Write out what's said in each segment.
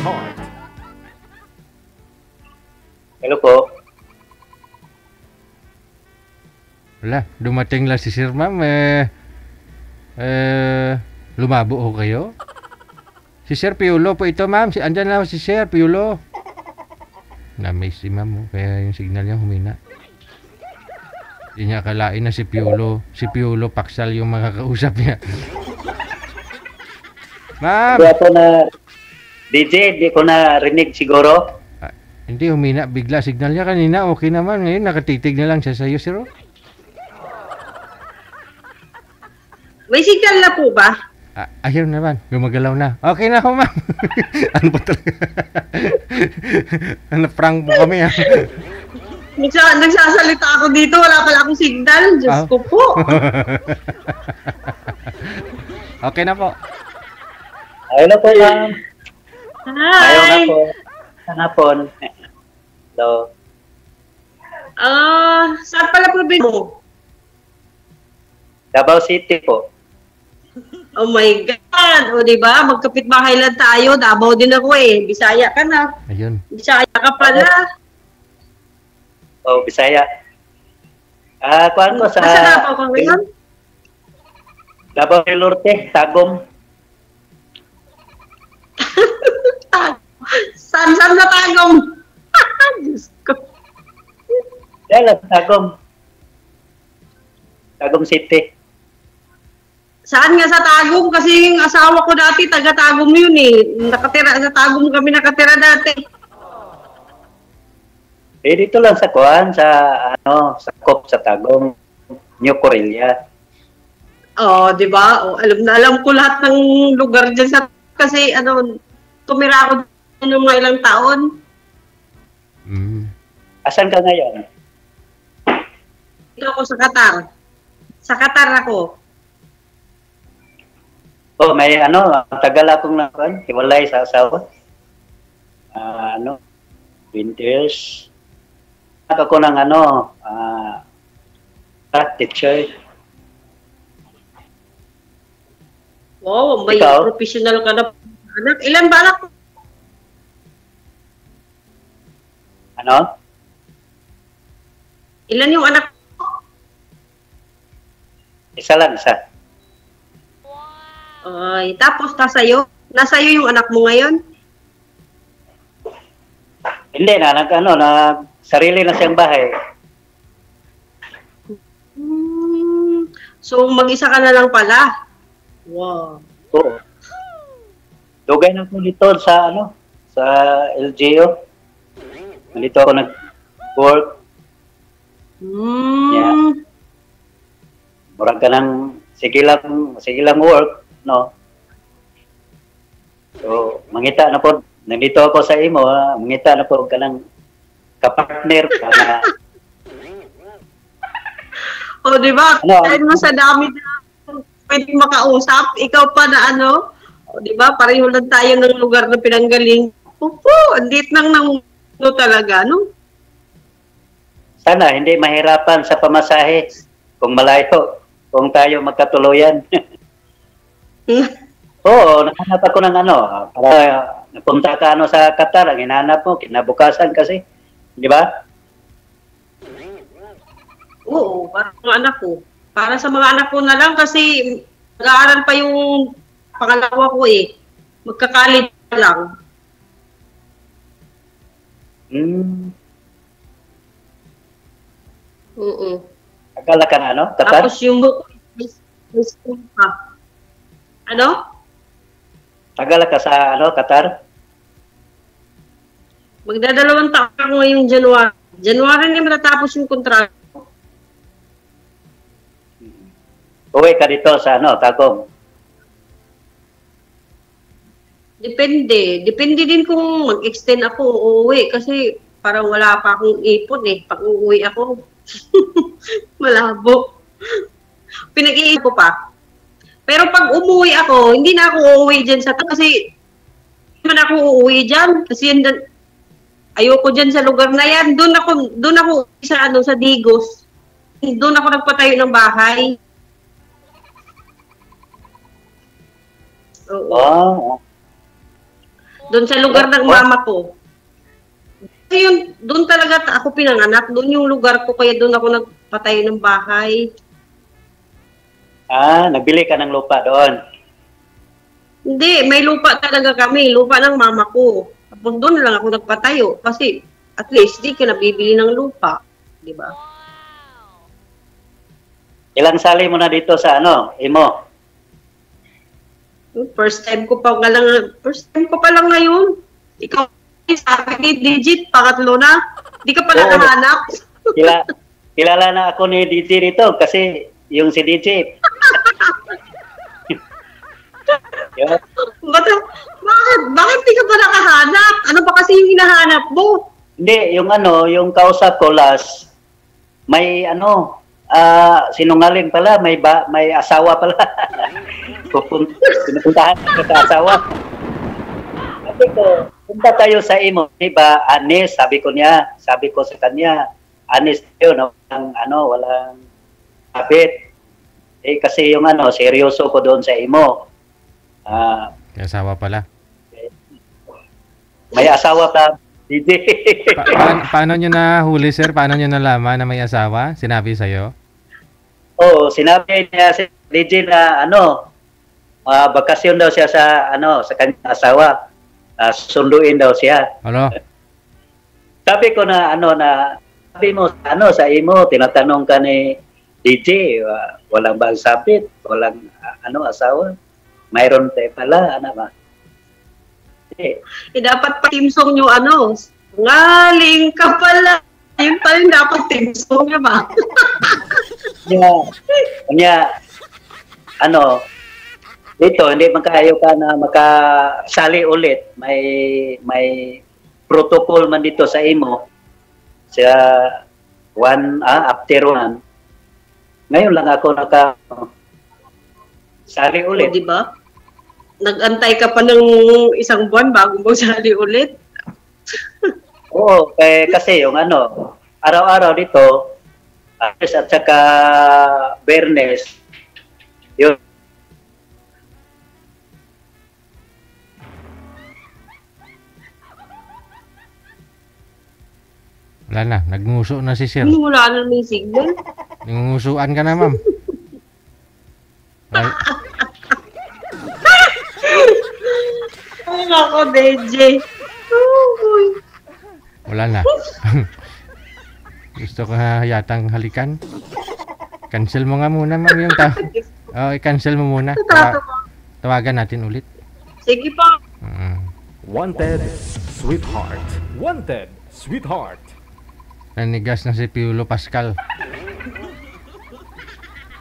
heart. Hello po. Wala, dumating lang si Sir Ma'am. Lumabo ho kayo? Si Sir Piolo po ito, ma'am. Andyan lang si Sir Piolo. Na-miss si ma'am, oh. Kaya yung signal niya humina. Hindi niya akalain na si Piolo. Si Piolo Paksal yung makakausap niya. Ma'am! Hindi ako na... DJ, di ko na rinig siguro. Hindi, humina. Bigla signal niya kanina. Okay naman. Ngayon, nakatitig na lang siya sa'yo, Sir. May signal na po ba? Ayun naman. Gumagalaw na. Okay na ako, ma'am. Ano ba talaga? Prank po kami, ha? Nagsasalita ako dito. Wala pala akong signal. Diyos ko po. Okay na po. Ayun na po, ma'am. Hi! Ayaw na po. Hanapon. Hello. Saan pala po mo? Davao City po. Oh my God! O diba? Magkapit-bahay lang tayo. Davao din ako eh. Bisaya ka na. Ayun. Bisaya ka pala. Oh, Bisaya. Kuhaan ko sa... Nasa Davao ka ngayon? Davao del Norte, Tagum. Saan na Tagum? Diyos ko. Yan, Tagum. Tagum City. Saan nga sa Tagum? Kasi yung asawa ko dati, taga-Tagum yun eh. Nakatira, sa Tagum kami nakatira dati. Dito lang sa kuhaan, sa Kop, sa Tagum. New Corelia. Oh, di ba? Oh, alam ko lahat ng lugar dyan sa... Kasi tumira ako dyan ng mga ilang taon. Asan ka ngayon? Dito ako sa Qatar. Sa Qatar ako. Oh, may tagal akong nakuhaan, hiwalay sa asawa. 20 years. Ako ng teacher. Wow, may Ikaw? professional ka na. Anak, ilan ba anak? Ano? Ilan yung anak? Isa lang, isa. Ay, tapos nasa'yo? Nasa'yo yung anak mo ngayon? Hindi na, sarili na siyang bahay. So, mag-isa ka na lang pala? Wow. Oo. Dugay na po dito sa LGU. Dito ako nag-work. Yeah. Murag ka ng sige lang work, no? So, mangita na po. Nandito ako sa imo, mangita na po ka ng kapartner ka na. O, di ba? Kahit mo sa dami na pwedeng makausap, ikaw pa na o, di ba? Pareho lang tayo ng lugar na pinanggaling. Opo, andit nang talaga, no? Sana hindi mahirapan sa pamasahe kung malayo, kung tayo magkatuluyan. Oo, nahanap ako ng para napunta ka sa Qatar, ang hinahanap mo, kinabukasan kasi, di ba? Oo, para sa mga anak ko. Para sa mga anak ko na lang kasi nag-aaral pa yung pangalawa ko eh. Magka-college pa lang. Oo. Akala ka na Qatar? Tapos yung buko, may school pa. Ano? Tagal ka sa Qatar? Magdadalawang taon ako ngayong January. January na matatapos yung kontrata. Uwi ka dito sa Tagum? Depende. Depende din kung mag-extend ako o uuwi kasi parang wala pa akong ipon eh. Pag uuwi ako, malabo. Pinag-iipon ko pa. Pero pag umuwi ako, hindi na ako uuwi dyan sa kasi hindi man ako uuwi dyan kasi ayoko dyan sa lugar na yan. Doon ako sa Digos. Doon ako nagpatayo ng bahay. Oo. Oh. Doon sa lugar ng mama ko. Kasi yun, doon talaga ako pinanganak. Doon yung lugar ko, kaya doon ako nagpatay ng bahay. Nagbili ka ng lupa doon. Hindi, may lupa talaga kami. Lupa ng mama ko. Tapos doon lang ako nagpatayo. Kasi at least di ka nabibili ng lupa. Di ba? Ilang sali mo na dito sa Imo? First time ko pa lang ngayon. Ikaw, sabi ni Digit, pangatlo na. Di ka pa nakahanap. Kilala na ako ni DJ dito kasi yung si DJ. Bakit di ka pa nakahanap? Ano ba kasi yung hinahanap mo? Hindi, yung kausap ko last, may sinungaling pala, may asawa pala. Pinupuntahan ko sa asawa. Sabi ko, punta tayo sa Imo, diba? Honest, sabi ko sa kanya, honest yun, walang habit. Kasi yung seryoso ko doon sa Imo. May asawa pala. May asawa pa, DJ. Paano nyo nahuli, sir? Paano nyo nalaman na may asawa? Sinabi sa'yo? Oo, sinabi niya si DJ na bakasyon daw siya sa kanyang asawa. Sunduin daw siya. Ano? Sabi ko na sabi mo sa Imo, tinatanong ka ni DJ, walang bang sabit, walang asawa. Mayroon tayo pala, ba? Dapat pa team song yung ngaling ka pala. Yun pa rin dapat team song niya ba? Dito, hindi magkaayo ka na makasali ulit. May protocol man dito sa Imo. Sa after one. Ngayon lang ako sali ulit. Di ba? Nag-antay ka pa ng isang buwan bago mo sali ulit? Oo, kasi yung araw-araw dito, at saka Bernes, yun. Wala na, nagnguso na si sir. Wala na may signal. Nangungusuan ka na, ma'am. Ay, nako, DJ. Wala na. Gusto ko yatang halikan. Cancel mo nga muna, ma'am, yung i-cancel mo muna. Tawagan natin ulit. Sige pa. Wanted, sweetheart. Wanted, sweetheart. Nanigas na si Piolo Pascal.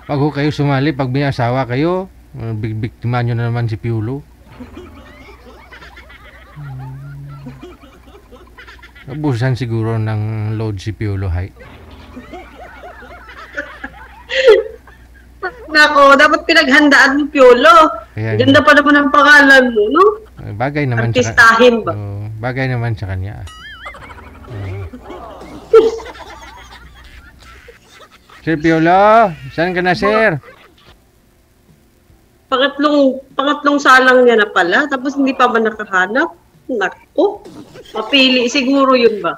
Pag kayo sumali, pag may asawa kayo, biktima nyo na naman si Piolo. Abusan siguro ng load si Piolo High. Nako, dapat pinaghandaan mo Piolo. Ganda pa naman ang pangalan mo, no? Bagay naman artistahin ba? Bagay naman sa kanya. Sir Piolo, saan ka na, sir? Pangatlong salang niya na pala, tapos hindi pa man nakahanap. Nako, mapili siguro yun ba?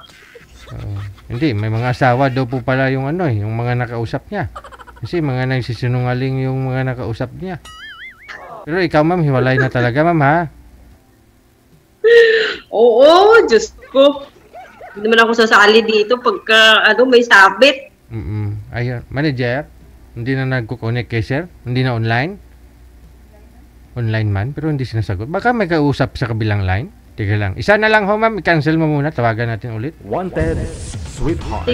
Hindi, may mga asawa daw po pala yung yung mga nakausap niya. Kasi mga nagsisinungaling yung mga nakausap niya. Pero ikaw, ma'am, hiwalay na talaga, ma'am, ha? Oo, Diyos ko. Hindi naman ako sasali dito pagka may sabit. Ayun, manager, hindi na nagkukonek kay sir? Hindi na online? Online man, pero hindi sinasagot. Baka may kausap sa kabilang line? Teka lang. Isa na lang ho, ma'am. I-cancel mo muna. Tawagan natin ulit. Wanted, sweetheart.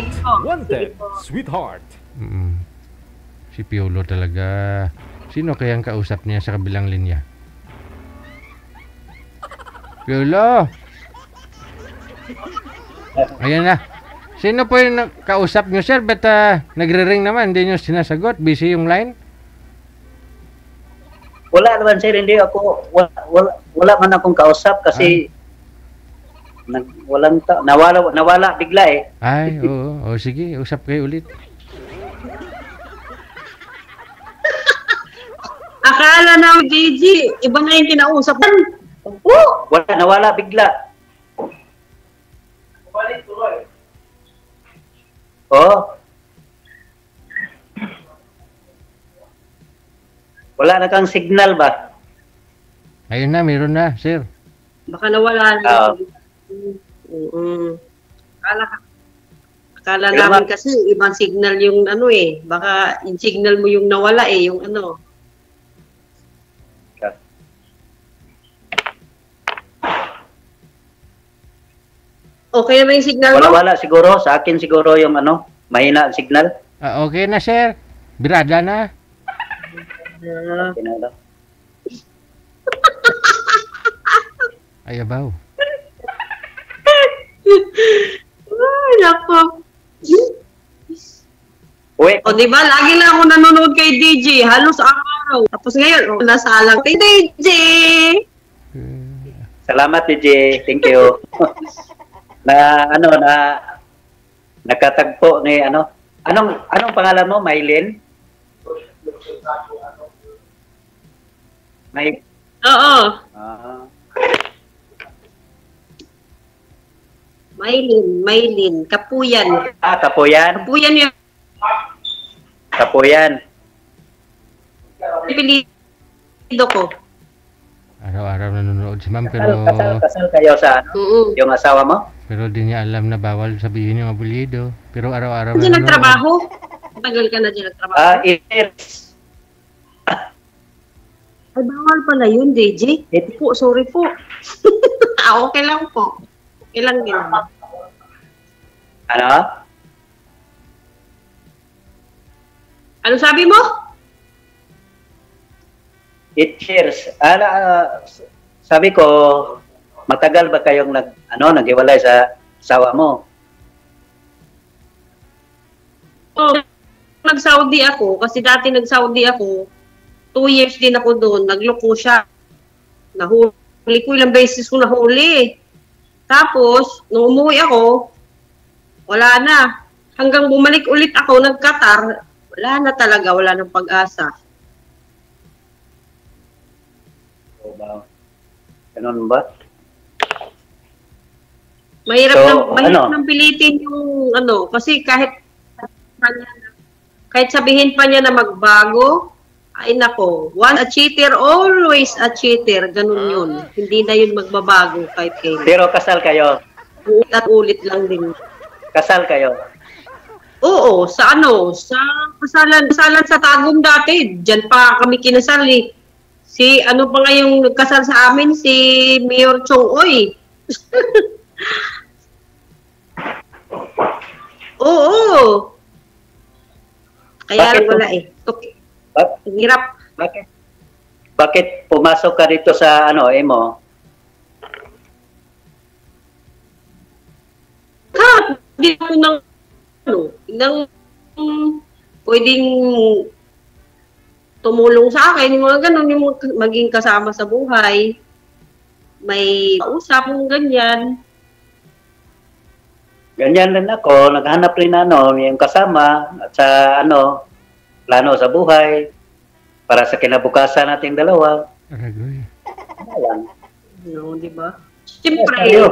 Wanted, sweetheart. Si Piolo talaga. Sino kayang kausap niya sa kabilang linya? Piolo! Ayan na. Sino po yung kausap niyo, sir? Ba't nagre-ring naman? Hindi niyo sinasagot? Busy yung line? Wala naman, sir. Hindi ako, wala man akong kausap kasi nawala bigla eh. Ay, oo. Sige, usap kayo ulit. Akala na, Gigi, iba na yung kinausap. Opo. Wala, nawala bigla. Oh. Wala na kang signal ba? Ayun na, meron na, sir. Baka nawala na. Akala, akala Pero namin kasi ibang signal yung ano eh. Baka yung signal mo yung nawala eh, yung ano. Okay na ba yung signal mo? Wala siguro. Sa akin siguro yung ano, mahina ang signal. Okay na, sir. Birada na. Okay na daw. Ayabaw. Ay, nako. Uy, O, di ba? Lagi na ako nanonood kay DJ. Halos araw. Tapos ngayon, nasalang kay DJ. salamat DJ. Thank you. Nakatagpo ni ano. Anong pangalan mo, Maylin? May Oo. ah, Maylin. Kapuyan. Kapuyan. Kapuyan yung Kapuyan. pilido ko. Araw-araw nanonood si ma'am, pero Kasal kayo sa ano, Oo. yung asawa mo? pero di niya alam na bawal sabihin yung apelyido. Pero araw-araw Diyan nagtrabaho? Tagal ka na dyan nagtrabaho? Years. Ay, bawal pala yun, DJ. Po, sorry po. Okay lang po. Okay lang din. Ano? Ano sabi mo? 8 years. Sabi ko, matagal ba kayong naghiwalay sa asawa mo? Oh, nag-Saudi ako, kasi dati nag-Saudi ako, 2 years din ako doon, nagloko siya. Nahuli ko, ilang beses ko nahuli. Tapos, nung umuwi ako, wala na. Hanggang bumalik ulit ako, nag-Qatar, wala na talaga, wala nang pag-asa. O ba? Ganun ba? Mahirap So, mahirap nang pilitin yung ano, kasi kahit sabihin pa niya na magbago, ay nako, once a cheater, always a cheater, ganun yun. Hindi na yun magbabago kahit kailan. Pero kasal kayo. Ulit at ulit lang din. Kasal kayo. Oo, sa kasalan sa Tagum dati, diyan pa kami kinasal eh. Si ano pa nga yung nagkasal sa amin, si Mayor Chong Oy. Oo. Kaya Bakit wala eh. Ang hirap. Bakit pumasok ka dito sa Emo? Hindi ko pwedeng tumulong sa akin, yung mga ganun, yung maging kasama sa buhay. May usap ng ganyan. Ganyan rin ako, naghanap rin yung kasama at sa plano sa buhay para sa kinabukasan nating dalawa. Aragoy. Ayan. No, di ba? Siyempre, Yes,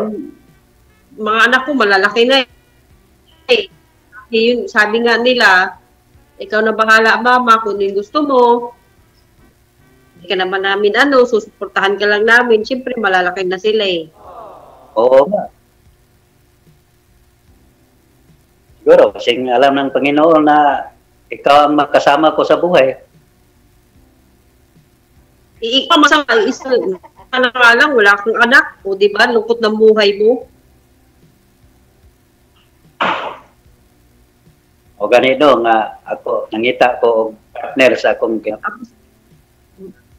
mga anak ko malalaki na eh. Yun, sabi nga nila, ikaw na bahala, mama, kung yung gusto mo. Hindi ka naman namin susuportahan ka lang namin. Siyempre, malalaki na sila eh. Oo nga. Siguro, kasing alam ng Panginoon na ikaw ang makasama ko sa buhay. Ikaw masama, isa na nga lang, wala kang anak. O di ba, lungkot ng buhay mo. O ganito nga ako, nangita ko og partner sa akong Tapos,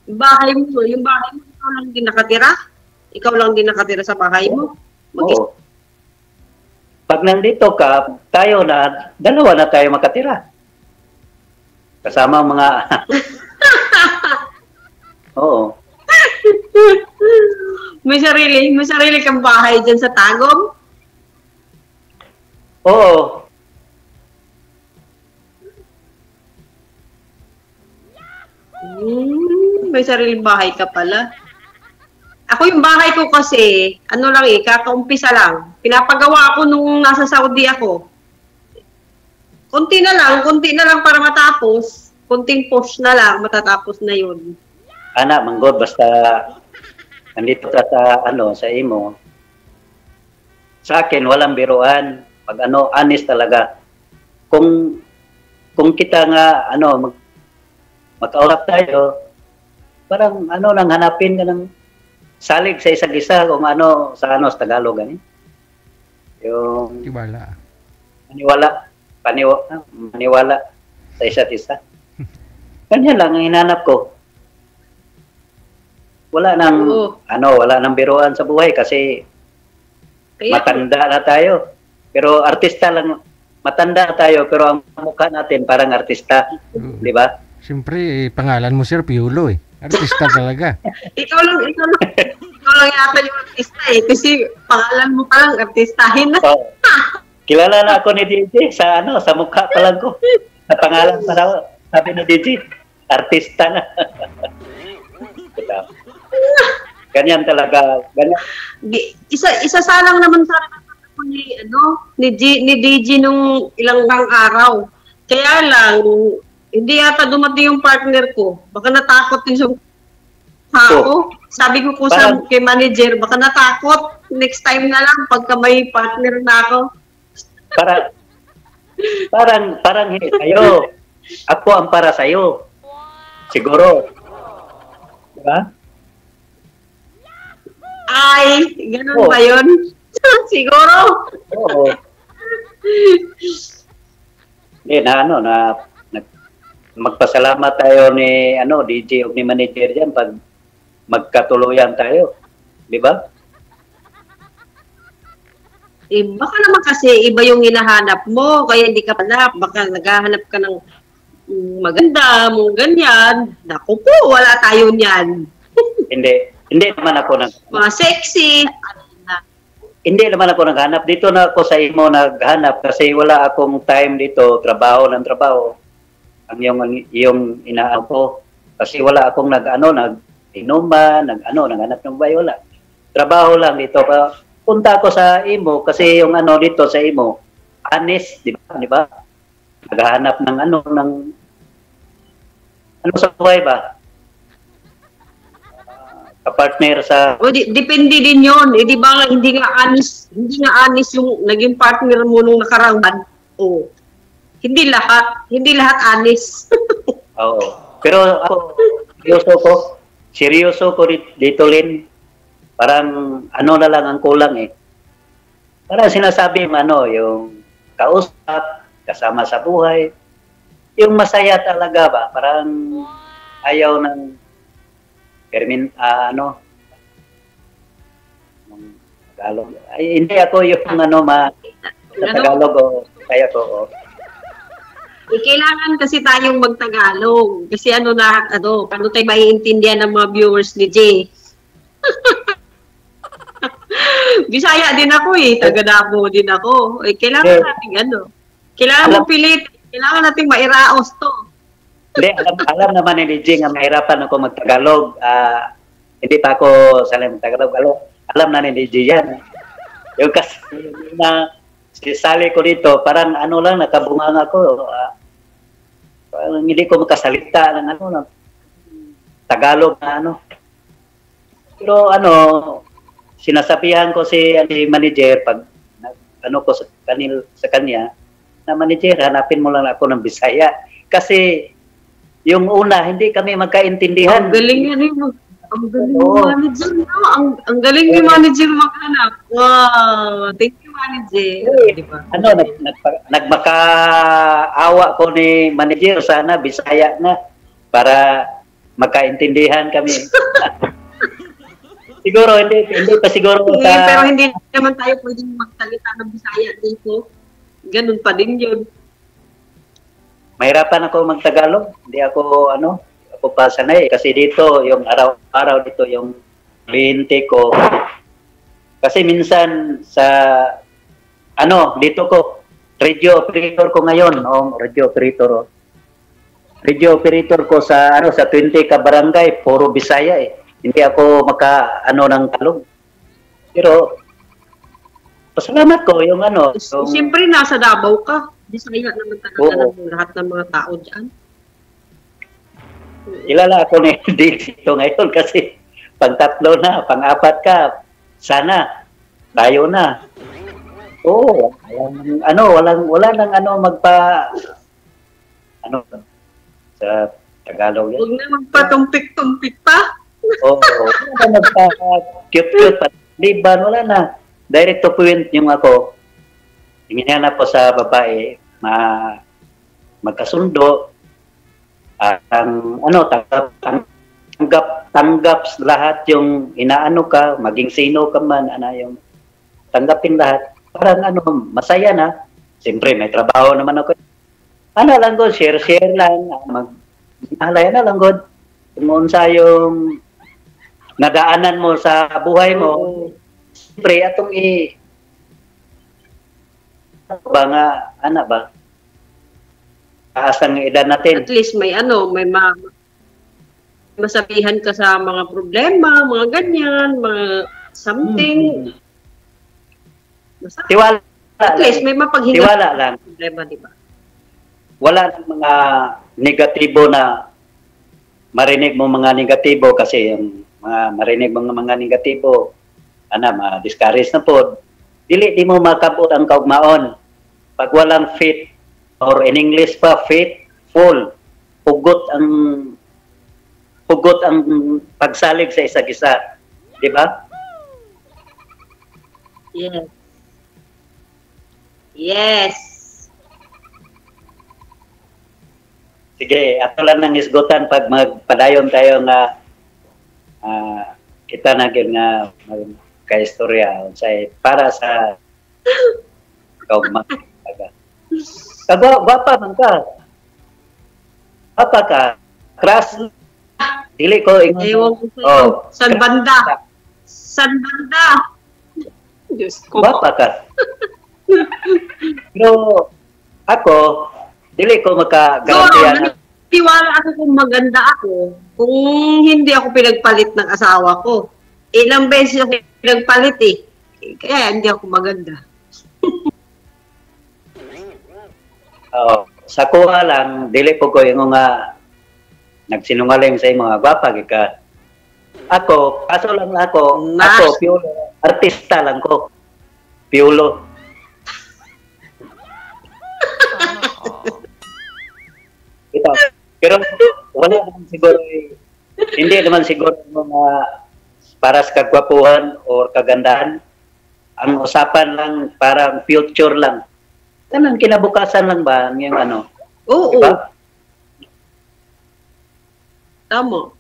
yung bahay mo, ikaw lang din nakatira? Ikaw lang din nakatira sa bahay mo? Oo. Pag nandito ka, dalawa na tayo makatira. Kasama ang mga Oo. May sarili kang bahay dyan sa Tagum? Oo. May sariling bahay ka pala. Ako yung bahay ko kasi, ano lang kakaumpisa lang. Pinapagawa ako nung nasa Saudi ako. Konti na lang para matapos. Konting push na lang, matatapos na yun. Ana, manggod, basta nandito ka sa imo. Sa akin, walang biruan. Pag honest talaga. Kung kita nga, mag-aurap tayo, parang nang hanapin ka ng salig sa isa't isa kung sa Tagalog gani. Yung maniwala sa isa't isa. Ganyan lang ang hinanap ko. Wala nang biruan sa buhay kasi matanda na tayo. Pero artista lang, matanda na tayo pero ang mukha natin parang artista, di ba? Siyempre, pangalan mo Sir Piolo eh. Artista talaga. ikaw lang yata yung artista eh. Kasi pangalan mo palang artistahin na. So, kilala na ako ni DJ sa mukha pa lang ko. Sa pangalan pa daw, sabi ni DJ, artista na. Ganyan talaga. Ganyan. Isa salang naman sana ni DJ nung ilang araw. Kaya lang, hindi yata dumating yung partner ko. Baka natakot yung ako. Sabi ko kay manager, baka natakot. Next time na lang pagka may partner na ako. Parang hindi kayo. Ako ang para sa'yo. Siguro. Diba? Ay, ganun ba yun? Siguro. Oo. Magpasalamat tayo ni DJ o ni manager diyan pag magkatuluyan tayo. Di ba? Baka naman kasi iba yung hinahanap mo, kaya hindi ka hanap. Baka naghahanap ka ng maganda, mong ganyan. Naku po, wala tayo niyan. Hindi naman ako mga sexy. Hindi naman ako naghanap. Dito na ako sa imo naghanap kasi wala akong time dito, trabaho ng trabaho. Ang yung inaano ko. Kasi wala akong nag-inuman, naghanap ng bayo, wala. Trabaho lang dito. Punta ako sa imo kasi yung dito sa imo, honest, di ba? Naghahanap ng sa buhay ba? Partner sa depende din yon. Di ba hindi nga honest yung naging partner mo nung nakaraan. Hindi lahat honest. Oo. Pero ako seryoso ko dito Lin. Parang na lang ang kulang eh. Parang sinasabi yung kausap, kasama sa buhay. Yung masaya talaga ba? Parang ayaw ng Tagalog. Ay, hindi ako yung sa Tagalog o kaya ko. Kailangan kasi tayong mag-Tagalog. Kasi paano tayo maiintindihan ng mga viewers ni Jay? Bisaya din ako taga Davao din ako. Kailangan natin kailangan mo pilit. Kailangan natin mairaos to. Hindi, alam naman ni DJ nga mahirapan ako mag-Tagalog. Hindi pa ako sanay mag-Tagalog. Alam na ni DJ yan. Yung kasi na sisali ko dito, parang lang, nakabungang ako. Parang hindi ko makasalita ng Tagalog na Pero sinasabihan ko si manager pag ko sa kanya, na manager, hanapin mo lang ako ng Bisaya. Kasi yung una, hindi kami magkaintindihan. Ang galing yan ang galing ni manager. Ang galing ni manager maghanap. Wow! Thank you, manager. Diba? Nagmakaawa ko ni manager. Sana Bisaya na para magkaintindihan kami. Siguro, hindi pa siguro. Pero hindi naman tayo pwedeng magsalita ng Bisaya dito. Ganun pa din yun. Mahirapan ako mag-Tagalog. Hindi ako, ako pa sanay. Kasi dito, yung araw-araw dito, yung kliyente ko. Kasi minsan dito ko, radio operator ko ngayon. Radio operator. Radio operator ko sa 20 ka barangay, puro Bisaya eh. hindi ako ano ng talong. Pero pasalamat ko yung ano. Yung, Siyempre, nasa Davao ka. Bisaya naman talaga Oo. ng lahat ng mga tao dyan. kilala ako ni dito ngayon kasi pang-3 na, pang-4 ka. Sana tayo na. Oo, wala nang ano sa Tagalog yan. Huwag na magpatumpik-tumpik pa. Oo, wala na magpa-cute-cute pa. Liban, wala na. Direct to point yung ako. Tingin na po sa babae, magkasundo, tanggap lahat yung inaano ka, maging sino ka man, yung tanggapin lahat. Parang masaya na. Siyempre, may trabaho naman ako. Lang God, share lang. Alay na lang God. Kung sa yung nadaanan mo sa buhay mo, siyempre, atong taas ang edad natin. At least may masabihan ka sa mga problema, mga ganyan, mga something. Tiwala At least may mapaghinga. Tiwala lang. Problema, di ba? Wala ng mga negatibo na marinig mo mga negatibo kasi yung marinig mo mga negatibo, ma-discourage na po. Di mo makabot ang kaugmaon. Pag walang faith, or in English pa, faithful, pugot ang pagsalig sa isa't isa. Di ba? Yes. Yes. Sige, ato lang ng isgutan pag magpadayon tayo nga kita na nga ka-istorya para sa kaugma. Gwapa man ka. Gwapa ka. Crush. Dili ko Ewan ko sa'yo. San banda? San banda? Diyos ko. Gwapa ka. Pero ako, dili ko makagarantiya na. Tiwala ako kung maganda ako kung hindi ako pinagpalit ng asawa ko. Ilang beses ako pinagpalit eh. Kaya hindi ako maganda. Sa kuha lang, dili po ko yung nga nagsinungaling sa mga gwapa ka. Ako, kaso lang ako, piulo, artista lang ko. Piulo. Ito. Pero wala naman siguro, hindi naman siguro mga para sa kagwapuhan o kagandahan. Ang usapan lang parang future lang. Tanang kinabukasan lang ba yung Oo. Diba? Tama.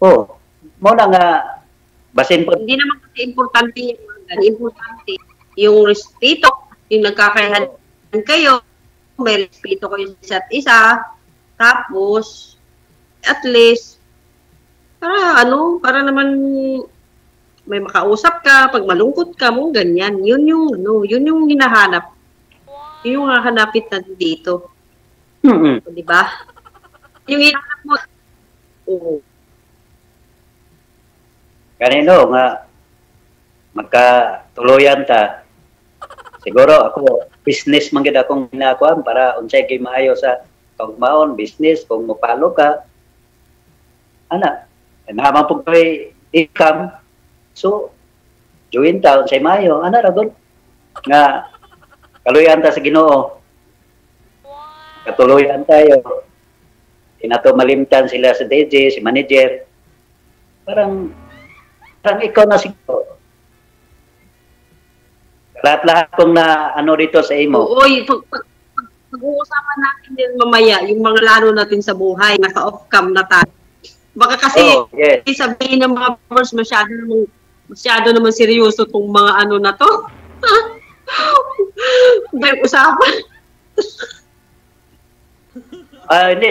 Oo. Muna nga, basin po. Hindi naman kasi importante yung importante. Yung respeto, yung nagkakayahan kayo, may respeto kayo sa isa't isa, tapos, at least, para naman may makausap ka, pag malungkot ka mo, ganyan. Yun yung hinahanap. Yun yung hahanapin natin dito. Di ba? Yung hinahanap mo, oo. Kanino nga, magkatuloyan ta. Siguro ako, business man gid akong ginakuan para unsay kay maayo sa kaugmaon, business, kung mapalo ka. Naman po kay income. So, join ta unsay maayo. Ragon? Nga, kaluyan ta sa Ginoo. Katuluyan tayo. Inato malimtan sila sa DJ, si manager. Parang ikaw na siguro. Lahat-lahat kong dito sa imo. Oo, pag-uusapan natin din mamaya, yung mga laro natin sa buhay, naka-off cam na tayo. Baka kasi sabihin ng mga viewers masyado naman seryoso tong mga na to. Dahil usapan. Hindi.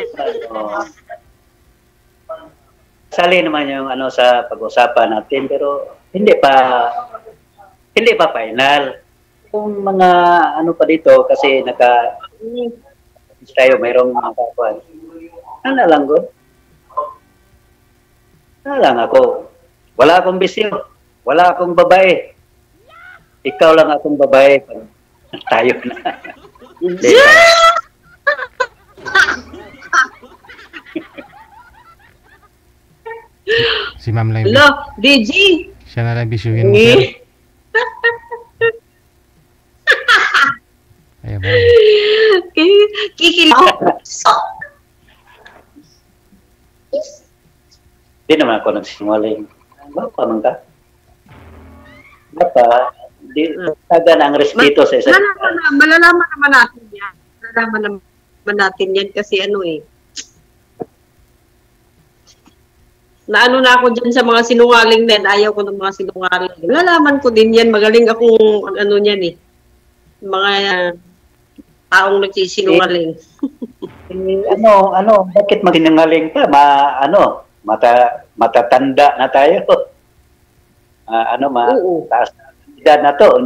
Sali naman yung sa pag-usapan natin pero hindi pa final. Kung mga pa dito kasi tayo mayroong mga kakuan. Lang good. lang ako. Wala akong bisyo. Wala akong babae. Ikaw lang akong babae. Tayo na. Si ma'am lang. Hello, DG. Siya na lang bisyuhin mo, sir. Ayan ba? Kikilaw. Di naman ako nagsinungaling. Bapa man ka? Bapa, di taga ng respeto sa isa't isa. Malalaman naman natin yan. Malalaman naman natin yan kasi ano eh. Naano na ako dyan sa mga sinungaling din. Ayaw ko ng mga sinungaling. Lalaman ko din yan. Magaling akong ano niyan eh. Mga taong nagsisinungaling. Bakit magsinungaling ka? Matatanda na tayo. Oo. Taas na edad na to.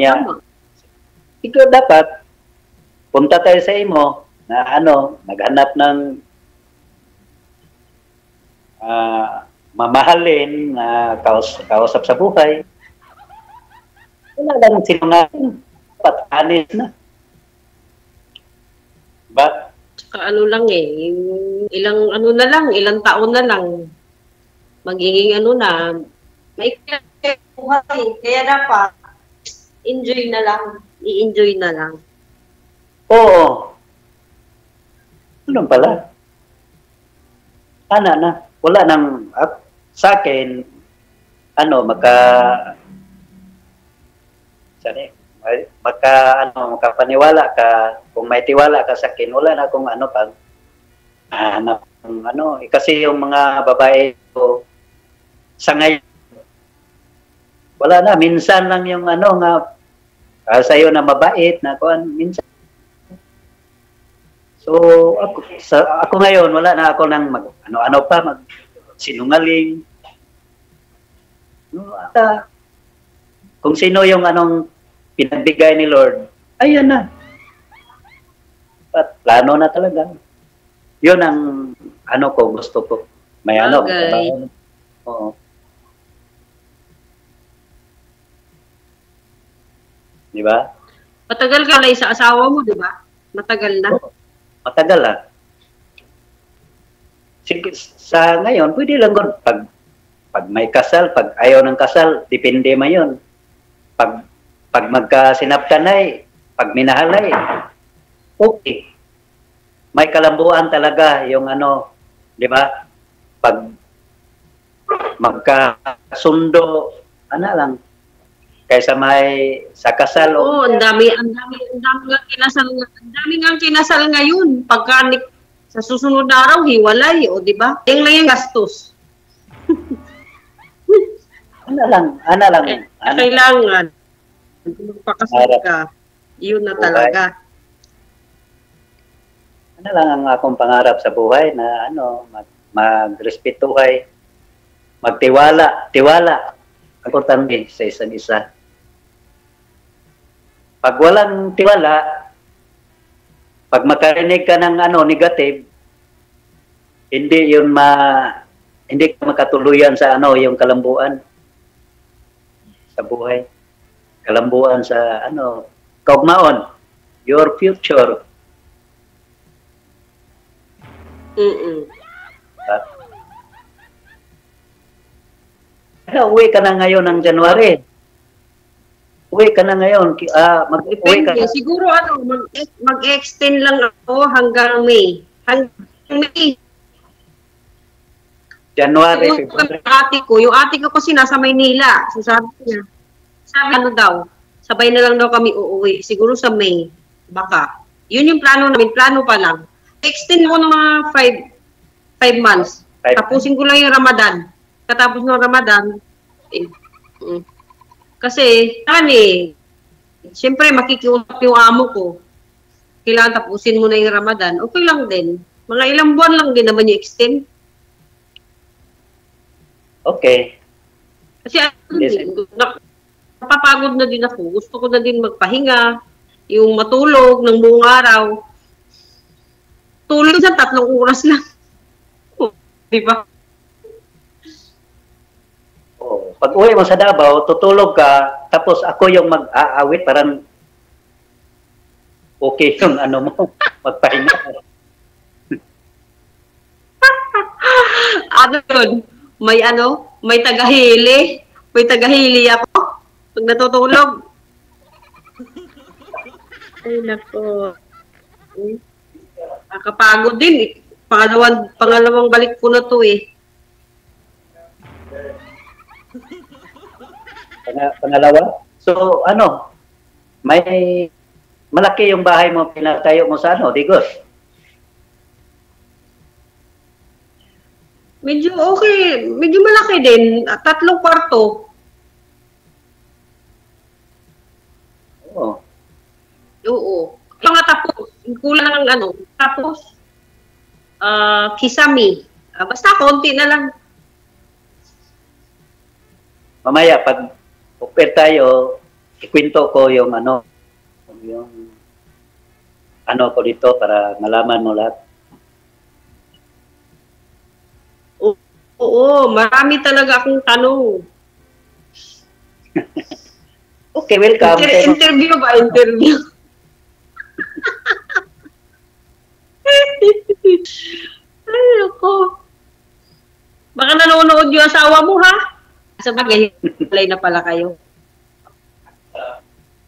Ikaw dapat, punta tayo sa imo na naghanap ng mamahalin na kausap sa buhay. Wala lang sinungaling. Dapat honest na. Ba? Tsaka ano lang eh. Ilang taon na lang. Magiging may buhay. Kaya dapat, enjoy na lang. I-enjoy na lang. Oo. Ano pala? Wala nang sa akin, makapaniwala ka, kung may tiwala ka sa akin, wala na akong kasi yung mga babae ko, sa ngayon, wala na, minsan lang yung sa'yo na mabait, minsan. So, ako ngayon, wala na ako nang sinungaling. Kung sino yung pinagbigay ni Lord, ayan na. Plano na talaga. Yun ang gusto ko. May Okay. Oo. Di ba? Matagal ka na sa asawa mo, di ba? Matagal na. Matagal ah. Sa ngayon, pwede lang gud pag may kasal, pag ayaw ng kasal, depende man yun. Pag magkasinaptan ay, pag minahalay, okay. May kalambuan talaga yung di ba? Pag magkasundo, lang, kaysa may sa kasal. Oo, ang dami nga kinasal ngayon. Pagka sa susunod na araw, hiwalay, o di ba? Yung lang yung gastos. Kailangan. Magpakasal ka. Yun na talaga. Lang ang akong pangarap sa buhay na magrespetuhay, tiwala. Importante sa isa't isa. Pag walang tiwala, pag makarinig ka ng negative, hindi ka makatuluyan sa yung kalambuan sa buhay. Kalambuan sa kaugmaon, your future. Uwi ka na ngayon ng January. Uwi ka na ngayon. Mag-uwi ka na. Siguro mag-extend lang ako hanggang May. January, February. Yung ate ko kasi nasa Maynila. So sabi niya, daw, sabay na lang daw kami uuwi. Siguro sa May. Baka. Yun yung plano namin. Plano pa lang. Extend ko ng mga 5 months. Tapusin ko lang yung Ramadan. Katapos ng Ramadan, kasi, siyempre makikiusap yung amo ko. Kailangan tapusin mo na yung Ramadan. Okay lang din. Mga ilang buwan lang din naman yung extend. Okay. Kasi napapagod na din ako. Gusto ko na din magpahinga. Yung matulog ng buong araw. Tulog sa 3 oras lang. Di ba? pag uwi mo sa Davao, tutulog ka, tapos ako yung mag-aawit, parang okay yung ano mo, magpahinga. Ano yun? May tagahili. May tagahili ako. Pag natutulog. Ay, nako. Nakapagod din eh. Pangalawang balik ko na to eh. Pangalawa? So, ano, may malaki yung bahay mo, pinatayo mo sa ano, Digos? Medyo okay. Medyo malaki din. 3 kwarto. Oo. Oo. Mga tapos. Kulang ng ano. Tapos, kisame. Basta konti na lang. Mamaya, pag upir tayo, ikwento ko yung ano ko dito para malaman mo lahat. Oo, marami talaga akong tanong. Okay, welcome. Interview ba? Interview. Ay, ako. Baka nanonood yung asawa mo, ha? Sa bagay, balay na pala kayo.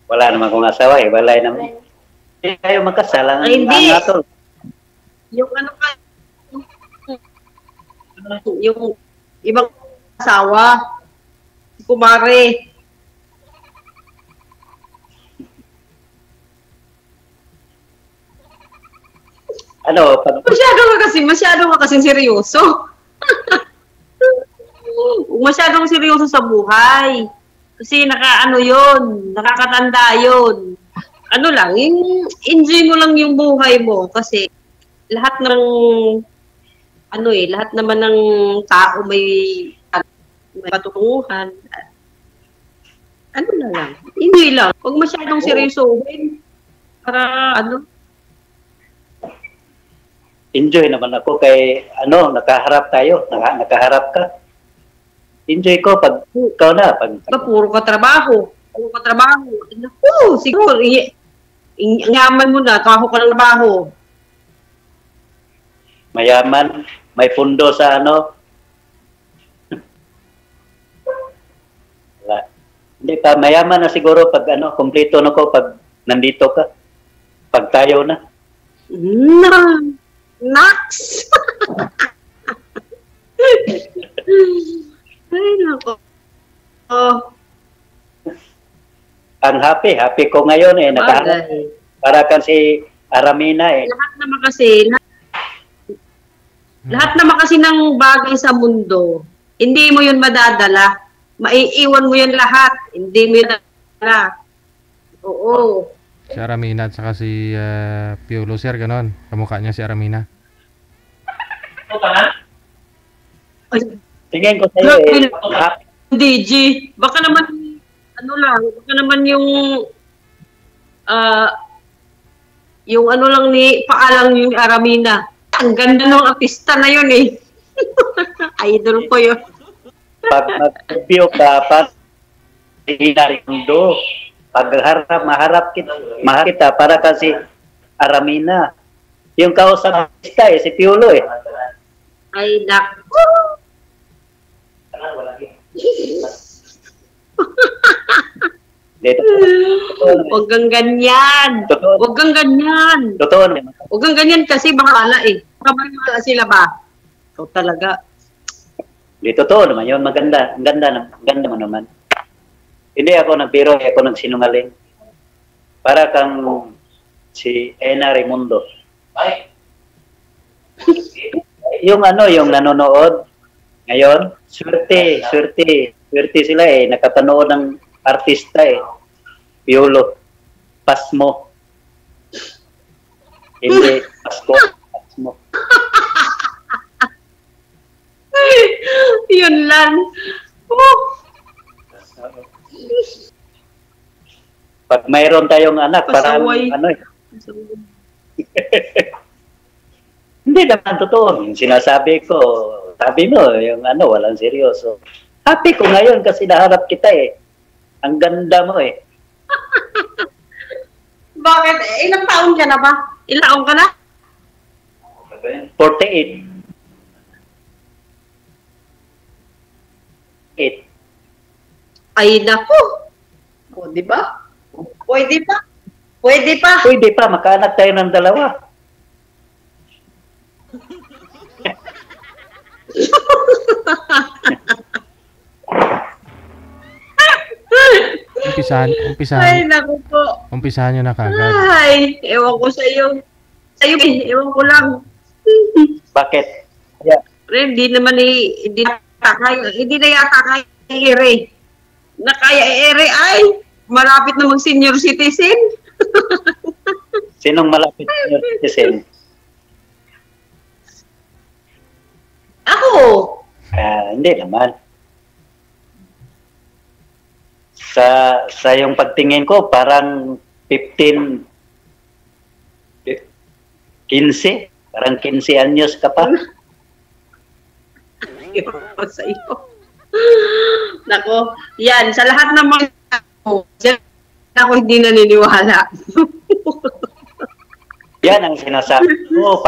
Wala naman kong asawa eh. Balay naman. Hindi kayo magkasal. Ay, hindi. Ang Yung ano ka, yung ibang asawa, si kumare. ano, pag, Masyado ka kasi seryoso. Masyadong seryoso sa buhay. Kasi nakakatanda yun. Ano lang, enjoy mo lang yung buhay mo. Kasi lahat naman ng tao may patunguhan. Ano na lang, enjoy lang. Huwag masyadong seryosohin. Para enjoy naman ako kay nakaharap tayo, nakaharap ka. Enjoy ko pag ikaw na puro ka trabaho. Naku, siguro yaman mo na, trabaho ka ng trabaho. Mayaman, may pundo sa Wala. Hindi pa mayaman na siguro pag kumpleto na ko pag nandito ka. Pag tayo na. Nax! Ay, nako. Ang happy ko ngayon eh. Para kan si Aramina eh. Lahat naman kasi ng bagay sa mundo, hindi mo yun madadala. Maiiwan mo yan lahat. Hindi mo yun madadala. Oo. Si Aramina at saka si Piolo, sir, ganon. Kamukha niya si Aramina. Tingin ko sa'yo eh. DJ, baka naman, baka naman yung paalang yung Aramina. Ang ganda ng artista na yun eh. Idol ko yun. Pag mag-review ka, hinarindo. Pag maharap kita para kasi Aramina. Yung kausap artista eh, si Piolo eh. Ay, naku. Huwag kang ganyan. Huwag kang ganyan. Totoo naman. Huwag kang ganyan kasi bakala eh. Kamay sila ba? Ikaw talaga. Hindi, totoo naman yun. Maganda. Ang ganda mo naman. Hindi ako nagpiro, ako nagsinungaling. Para kang si Ena Raimundo. Yung nanonood ngayon, swerte sila eh. Nakapanood ng artista eh. Piolo. Pasmo. Hindi, Pasko. Pasmo. Yun lang. Pag mayroon tayong anak, Pasaway. parang Hindi naman totoo. Yung sinasabi ko, sabi mo, yung walang seryoso. Happy ko ngayon kasi naharap kita eh. Ang ganda mo eh. Bakit? Ilang taon ka na ba? Ilang taon ka na? 48. 8. Ay, naku. O, di ba? Pwede pa. Pwede pa. Pwede pa, makaanak tayo ng dalawa. Ay, naku po. Umpisahan nyo na kagad. Ay, ewan ko sa iyo. Sa'yo eh, ewan ko lang. Bakit? Yeah. Pero hindi naman hindi na yata kaya ere. Na kaya ere ay malapit na mag senior citizen. Sinong malapit senior citizen? Ako. Hindi naman. Sa yung pagtingin ko, parang 15, 15, parang 15 anyos ka pa. Ewan sa iyo. Nako, yan, sa lahat ng mga ako hindi naniniwala. Yan ang sinasabi ko.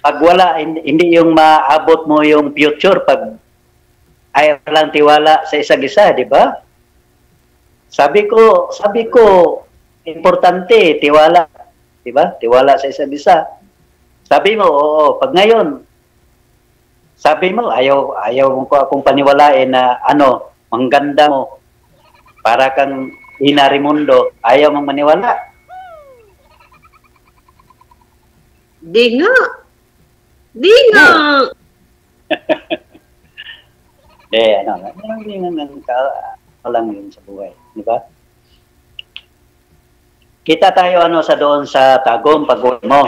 Pag wala, hindi yung maabot mo yung future pag ayaw lang tiwala sa isa't isa, di ba? Sabi ko, importante, tiwala. Di ba? Tiwala sa isa't isa. Sabi mo, oo, pag ngayon, sabi mo, ayaw mo ko akong paniwalain na mangganda mo. Para kang Inarimundo, ayaw mong maniwala. Di nga. Lang yun sa buhay, di ba? Kita tayo sa doon sa Tagum pag-uwi mo.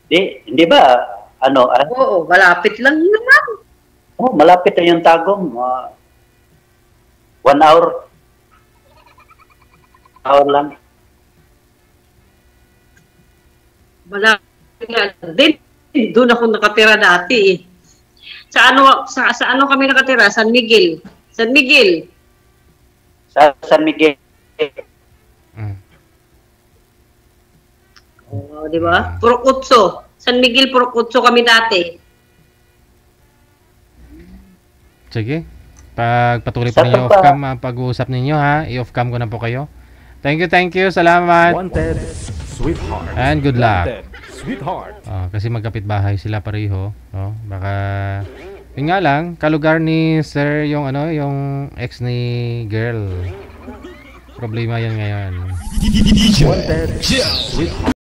Hindi ba Oo, malapit lang naman. Oh, malapit na yung Tagum. 1 hour. Hour lang. Malapit nga din. Doon ako nakatira dati eh. Sa ano kami nakatira? San Miguel. San Miguel. Sa San Miguel. Oh, di ba? Purokutso. San Miguel Purokutso kami dati. Sige. Pagpatuloy po ninyo off-cam ang pag-uusap ninyo ha. I-off cam ko na po kayo. Thank you. Salamat. Wanted, sweetheart. And good luck. Wanted, sweetheart. Kasi magkapit-bahay sila pareho, no? Baka yun nga lang, kalugar ni sir yung yung ex ni girl. Problema yan ngayon. Wanted, sweetheart.